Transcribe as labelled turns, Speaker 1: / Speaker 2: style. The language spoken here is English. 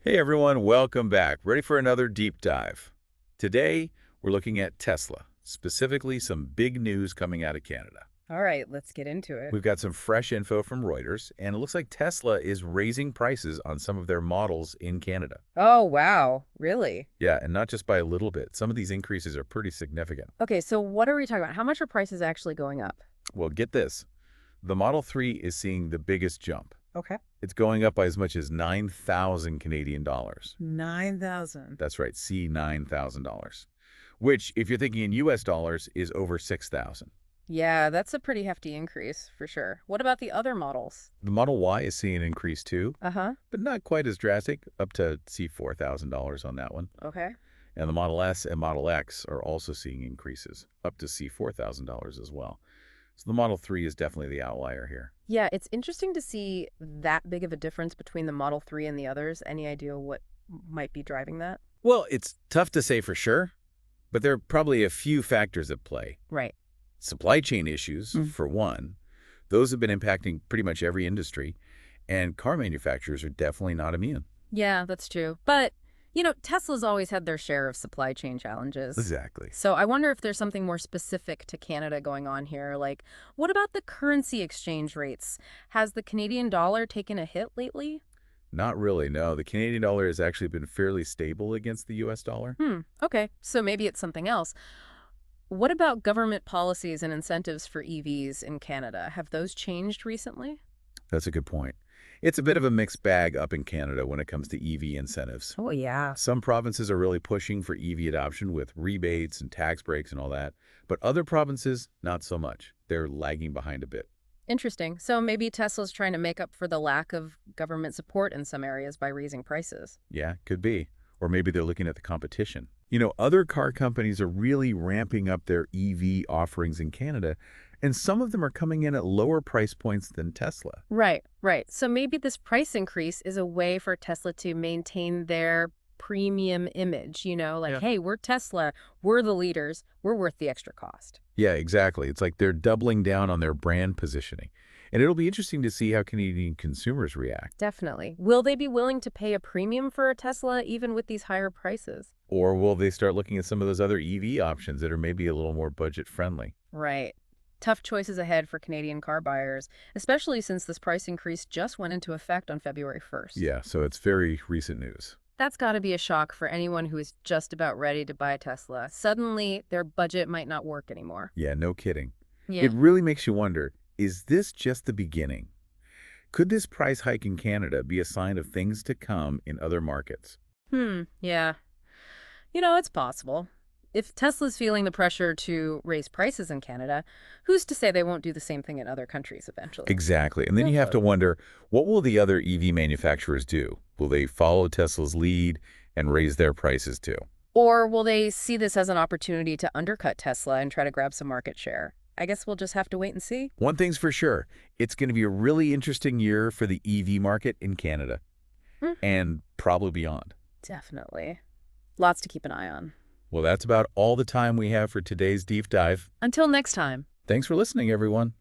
Speaker 1: Hey everyone, welcome back. Ready for another deep dive. Today, we're looking at Tesla, specifically some big news coming out of Canada.
Speaker 2: All right, let's get into it.
Speaker 1: We've got some fresh info from Reuters, and it looks like Tesla is raising prices on some of their models in Canada.
Speaker 2: Oh, wow. Really?
Speaker 1: Yeah, and not just by a little bit. Some of these increases are pretty significant.
Speaker 2: Okay, so what are we talking about? How much are prices actually going up?
Speaker 1: Well, get this. The Model 3 is seeing the biggest jump.
Speaker 2: Okay.
Speaker 1: It's going up by as much as 9,000 Canadian dollars.
Speaker 2: 9,000.
Speaker 1: That's right, see $9,000, which, if you're thinking in US dollars, is over 6,000.
Speaker 2: Yeah, that's a pretty hefty increase for sure. What about the other models?
Speaker 1: The Model Y is seeing an increase too,
Speaker 2: Uh-huh.
Speaker 1: but not quite as drastic, up to see $4,000 on that one.
Speaker 2: Okay.
Speaker 1: And the Model S and Model X are also seeing increases, up to see $4,000 as well. So the Model 3 is definitely the outlier here.
Speaker 2: Yeah, it's interesting to see that big of a difference between the Model 3 and the others. Any idea what might be driving that?
Speaker 1: Well, it's tough to say for sure, but there are probably a few factors at play.
Speaker 2: Right.
Speaker 1: Supply chain issues, for one. Those have been impacting pretty much every industry, and car manufacturers are definitely not immune.
Speaker 2: Yeah, that's true. But, Tesla's always had their share of supply chain challenges.
Speaker 1: Exactly.
Speaker 2: So I wonder if there's something more specific to Canada going on here. Like, what about the currency exchange rates? Has the Canadian dollar taken a hit lately?
Speaker 1: Not really, no. The Canadian dollar has actually been fairly stable against the US dollar.
Speaker 2: Okay. So maybe it's something else. What about government policies and incentives for EVs in Canada? Have those changed recently?
Speaker 1: That's a good point. It's a bit of a mixed bag up in Canada when it comes to EV incentives.
Speaker 2: Oh, yeah.
Speaker 1: Some provinces are really pushing for EV adoption with rebates and tax breaks and all that, but other provinces, not so much. They're lagging behind a bit.
Speaker 2: Interesting. So maybe Tesla's trying to make up for the lack of government support in some areas by raising prices.
Speaker 1: Yeah, could be. Or maybe they're looking at the competition. Other car companies are really ramping up their EV offerings in Canada, and some of them are coming in at lower price points than Tesla.
Speaker 2: Right, right. So maybe this price increase is a way for Tesla to maintain their premium image, like,
Speaker 1: Yeah.
Speaker 2: hey, we're Tesla, we're the leaders, we're worth the extra cost.
Speaker 1: Yeah, exactly. It's like they're doubling down on their brand positioning. And it'll be interesting to see how Canadian consumers react.
Speaker 2: Definitely. Will they be willing to pay a premium for a Tesla even with these higher prices?
Speaker 1: Or will they start looking at some of those other EV options that are maybe a little more budget friendly?
Speaker 2: Right. Tough choices ahead for Canadian car buyers, especially since this price increase just went into effect on February 1st.
Speaker 1: Yeah, so it's very recent news.
Speaker 2: That's got to be a shock for anyone who is just about ready to buy a Tesla. Suddenly, their budget might not work anymore.
Speaker 1: Yeah, no kidding.
Speaker 2: Yeah.
Speaker 1: It really makes you wonder, is this just the beginning? Could this price hike in Canada be a sign of things to come in other markets?
Speaker 2: Yeah. It's possible. If Tesla's feeling the pressure to raise prices in Canada, who's to say they won't do the same thing in other countries eventually?
Speaker 1: Exactly. And then you have to wonder, what will the other EV manufacturers do? Will they follow Tesla's lead and raise their prices too?
Speaker 2: Or will they see this as an opportunity to undercut Tesla and try to grab some market share? I guess we'll just have to wait and see.
Speaker 1: One thing's for sure, it's going to be a really interesting year for the EV market in Canada
Speaker 2: Hmm.
Speaker 1: and probably beyond.
Speaker 2: Definitely. Lots to keep an eye on.
Speaker 1: Well, that's about all the time we have for today's deep dive.
Speaker 2: Until next time.
Speaker 1: Thanks for listening, everyone.